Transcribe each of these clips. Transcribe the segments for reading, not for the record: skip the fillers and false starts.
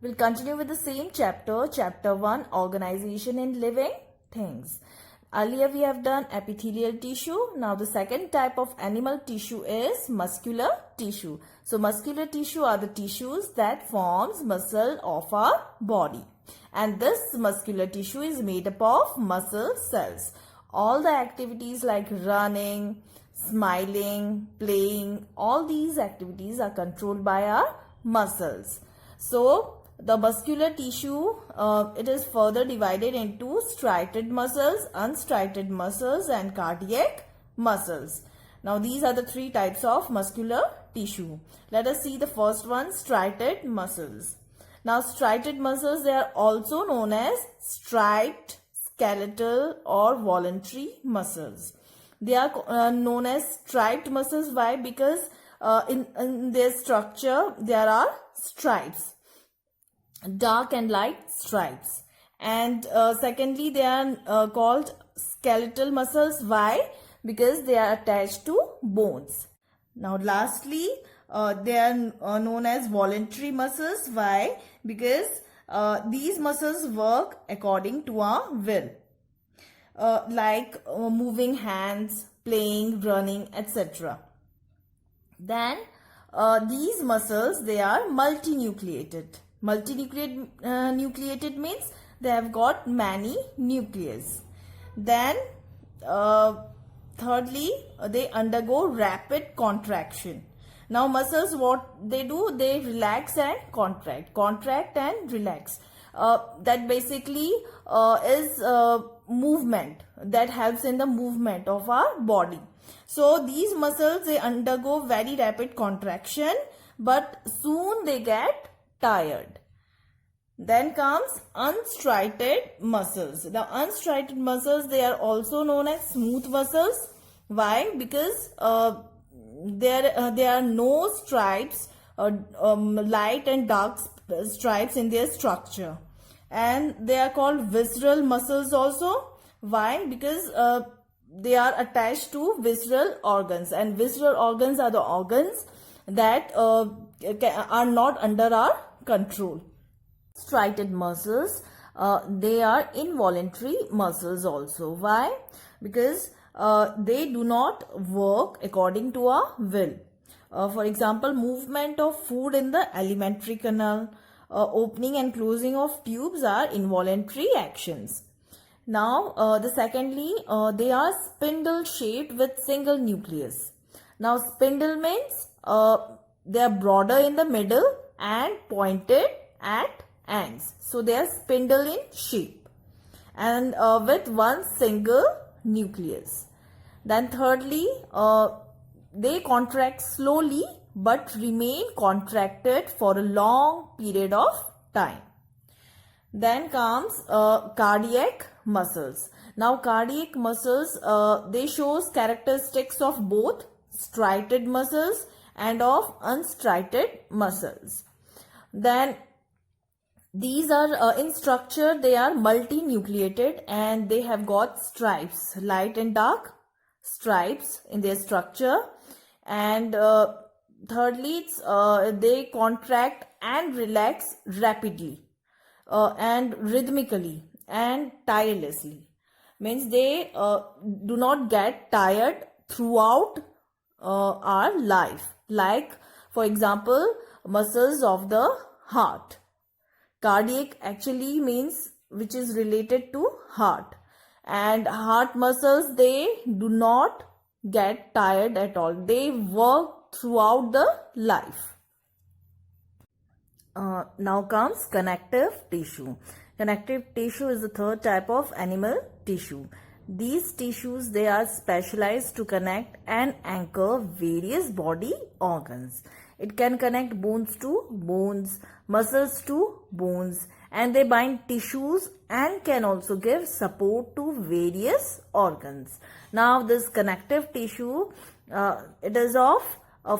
We'll continue with the same chapter, chapter 1, organization in living things. Earlier we have done epithelial tissue. Now the second type of animal tissue is muscular tissue. So muscular tissue are the tissues that forms muscle of our body. And this muscular tissue is made up of muscle cells. All the activities like running, smiling, playing, all these activities are controlled by our muscles. So the muscular tissue, it is further divided into striated muscles, unstriated muscles and cardiac muscles. Now these are the three types of muscular tissue. Let us see the first one, striated muscles. Now striated muscles, they are also known as striped, skeletal or voluntary muscles. They are known as striped muscles. Why? Because in their structure there are stripes, dark and light stripes. And secondly, they are called skeletal muscles. Why? Because they are attached to bones. Now lastly, they are known as voluntary muscles. Why? Because these muscles work according to our will, like moving hands, playing, running, etc. Then these muscles, they are multinucleated. Multinucleated means they have got many nucleus. Then thirdly, they undergo rapid contraction. Now muscles, what they do, they relax and contract and relax. That basically is movement, that helps in the movement of our body. So these muscles, they undergo very rapid contraction, but soon they get tired. Then comes unstriated muscles. The unstriated muscles, they are also known as smooth muscles. Why? Because there are no stripes, light and dark stripes in their structure. And they are called visceral muscles also. Why? Because they are attached to visceral organs, and visceral organs are the organs that are not under our control. Striated muscles, they are involuntary muscles also. Why? Because they do not work according to our will. For example, movement of food in the alimentary canal, opening and closing of tubes are involuntary actions. Now, secondly, they are spindle shaped with single nucleus. Now, spindle means they are broader in the middle and pointed at ends. So, they are spindle in shape and with one single nucleus. Then thirdly, they contract slowly but remain contracted for a long period of time. Then comes cardiac muscles. Now cardiac muscles, they shows characteristics of both striated muscles and of unstriated muscles. Then these are in structure, they are multinucleated and they have got stripes, light and dark stripes in their structure. And thirdly, they contract and relax rapidly and rhythmically and tirelessly. Means they do not get tired throughout our life. Like for example, muscles of the heart. Cardiac actually means which is related to heart, and heart muscles, they do not get tired at all. They work throughout the life. Now comes connective tissue. Connective tissue is the third type of animal tissue. These tissues, they are specialized to connect and anchor various body organs. It can connect bones to bones, muscles to bones, and they bind tissues and can also give support to various organs. Now this connective tissue, it is of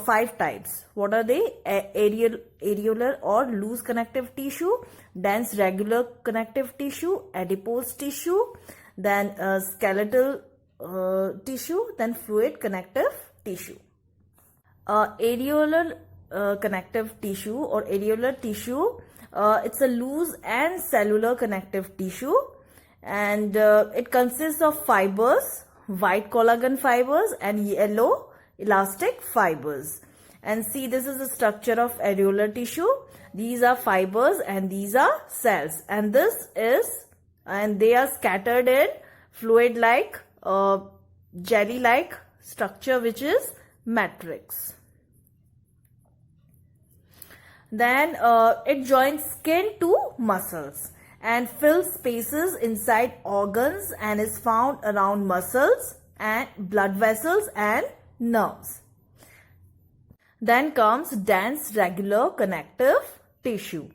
5 types. What are they? Areolar or loose connective tissue, dense regular connective tissue, adipose tissue, then skeletal tissue, then fluid connective tissue. Areolar connective tissue or areolar tissue, It's a loose and cellular connective tissue, and it consists of fibers, white collagen fibers and yellow elastic fibers. And see, this is the structure of areolar tissue. These are fibers and these are cells, and they are scattered in fluid like jelly like structure, which is matrix. Then it joins skin to muscles and fills spaces inside organs and is found around muscles and blood vessels and nerves. Then comes dense regular connective tissue.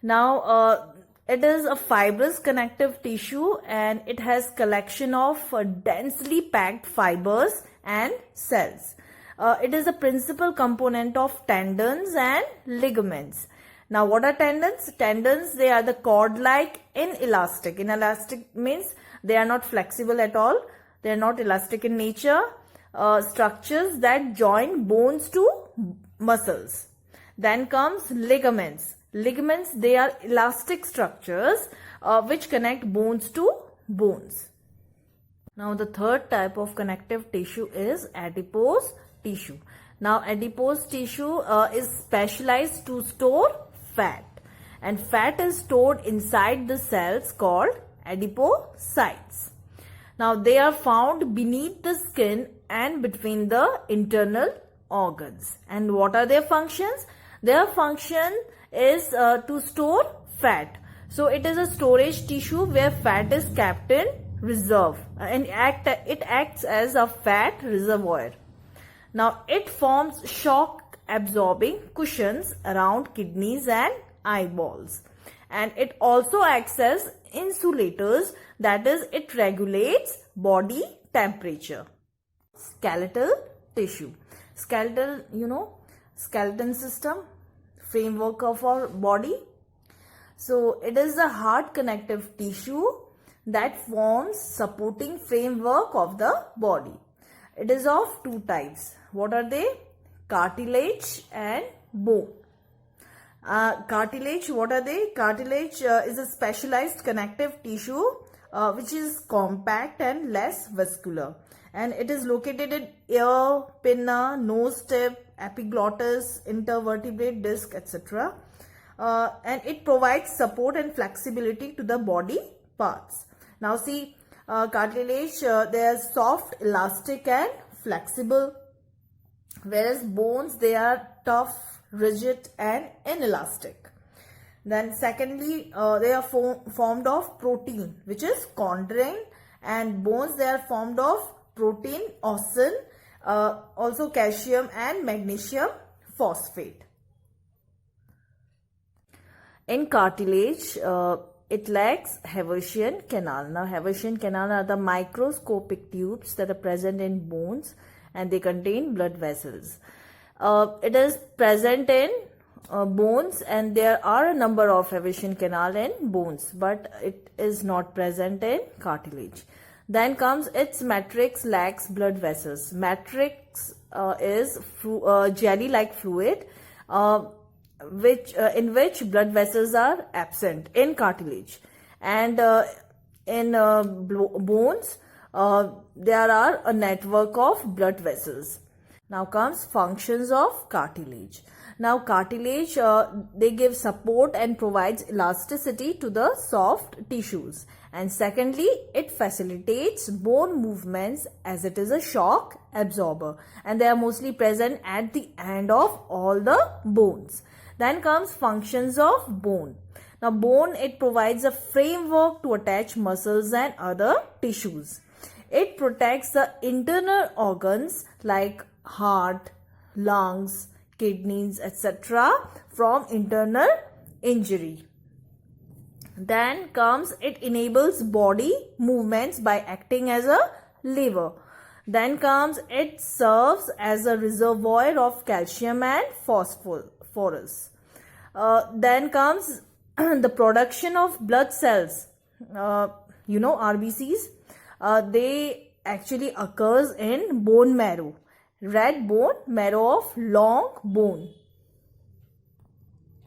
Now it is a fibrous connective tissue, and it has collection of densely packed fibers and cells. It is a principal component of tendons and ligaments. Now, what are tendons? Tendons, they are the cord-like inelastic. Inelastic means they are not flexible at all. They are not elastic in nature. Structures that join bones to muscles. Then comes ligaments. Ligaments, they are elastic structures which connect bones to bones. Now, the third type of connective tissue is adipose tissue. Now, adipose tissue is specialized to store fat, and fat is stored inside the cells called adipocytes. Now, they are found beneath the skin and between the internal organs. And what are their functions? Their function is to store fat. So, it is a storage tissue where fat is kept in reserve, and it acts as a fat reservoir. Now, it forms shock absorbing cushions around kidneys and eyeballs, and it also acts as insulators, that is, it regulates body temperature. Skeletal tissue. Skeleton system, framework of our body. So, it is a hard connective tissue that forms supporting framework of the body. It is of two types. What are they? Cartilage and bone. Cartilage, what are they? Cartilage is a specialized connective tissue which is compact and less vascular, and it is located in ear, pinna, nose tip, epiglottis, intervertebrate disc, etc. And it provides support and flexibility to the body parts. Now see, cartilage, they are soft, elastic and flexible, whereas bones, they are tough, rigid and inelastic. Then secondly, they are formed of protein, which is chondrin, and bones, they are formed of protein, ossin, also calcium and magnesium phosphate. In cartilage, it lacks Haversian canal. Now, Haversian canal are the microscopic tubes that are present in bones, and they contain blood vessels. It is present in bones, and there are a number of Haversian canal in bones, but it is not present in cartilage. Then comes its matrix lacks blood vessels. Matrix is jelly-like fluid in which blood vessels are absent in cartilage, and in bones there are a network of blood vessels. Now comes functions of cartilage. Now cartilage, they give support and provides elasticity to the soft tissues, and secondly, it facilitates bone movements as it is a shock absorber, and they are mostly present at the end of all the bones. Then comes functions of bone. Now bone, it provides a framework to attach muscles and other tissues. It protects the internal organs like heart, lungs, kidneys, etc. from internal injury. Then comes, it enables body movements by acting as a lever. Then comes, it serves as a reservoir of calcium and phosphorus. Then comes the production of blood cells. RBCs, they actually occurs in bone marrow, red bone marrow of long bone.